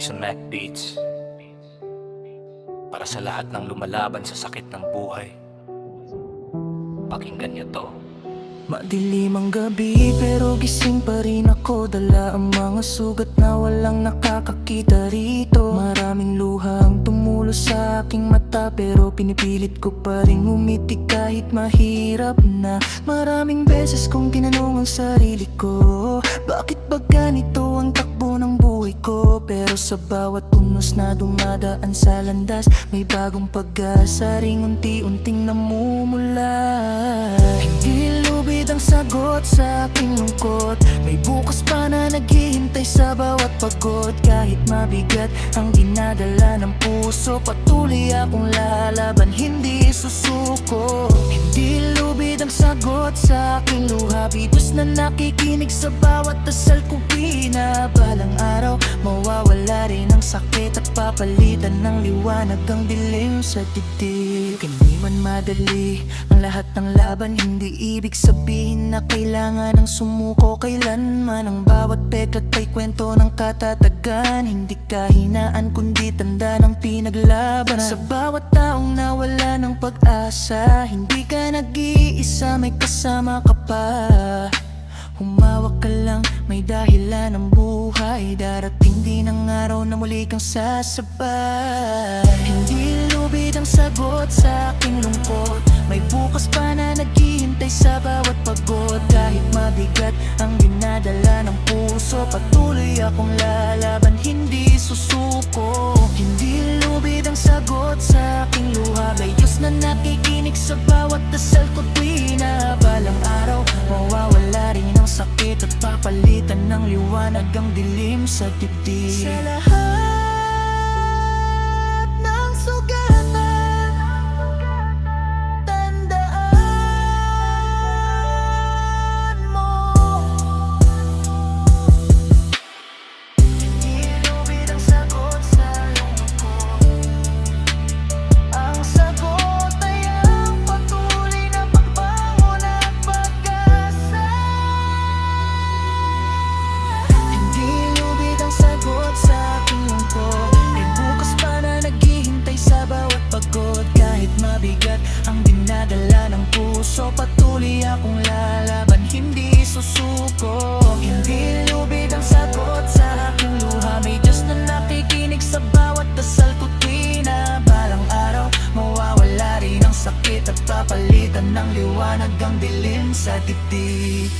Jason Mac Beats. Para sa lahat ng lumalaban sa sakit ng buhay, pakinggan niyo to. Madilim ang gabi pero gising pa rin ako. Dala ang mga sugat na walang nakakakita rito. Maraming luha ang tumulo sa aking mata, pero pinipilit ko pa rin umiti kahit mahirap na. Maraming beses kong tinanong ang sarili ko, bakit ba ganito ang takbo ng buhay ko? Pero sa bawat unos na dumadaan sa landas, may bagong pag-asa ring unti-unting namumula. Hindi lubid ang sagot sa aking lungkot, may bukas pa na naghihintay sa bawat pagod. Kahit mabigat ang dinadala ng puso, patuloy akong lalaban, hindi susuko. Hindi lubid ang sagot sa aking luha, bitos na nakikinig sa bawat dasal ko binabalang araw. Mawawala rin ang sakit at papalitan ng liwanag ang dilim sa dibdib. Hindi man madali ang lahat ng laban, hindi ibig sabihin na kailangan ng sumuko kailanman. Ang bawat peklat ay kwento ng katatagan, hindi kahinaan kundi tanda ng pinaglabanan. Sa bawat taong nawala ng pag-asa, hindi ka nag-iisa, may kasama ka pa. Humawak ka lang, may dahilan ng buhay. Darating din ang araw na muli kang sasabay. Hindi lubid ang sagot sa aking lungkot, may bukas pa na naghihintay sa bawat pagod. Kahit mabigat ang dinadala ng puso, patuloy akong lalaban, hindi susuko. Hindi lubid ang sagot sa aking luha, may Diyos na nakikinig sa bawat dasal ko tuwi na balang araw. Mawawala rin ang sakit at papalitan ng liwanag ang dilim sa dibdib. Sa lahat ng sugatan, tandaan mo, hindi lubid ang sagot sa lungkot. Ang sagot ay ang patuloy na pagbangon at pag-asa. Hindi lubid ang sagot sa aking lungkot, may bukas pa na naghihintay sa bawat pagod. Kahit mabigat ang dinadala ng puso, patuloy akong lalaban, hindi susuko. Hindi lubid ang sagot sa aking luha, may Diyos na nakikinig sa bawat dasal ko tuwi na balang araw. Mawawala rin ang sakit at papalitan ng liwanag ang dilim sa dibdib.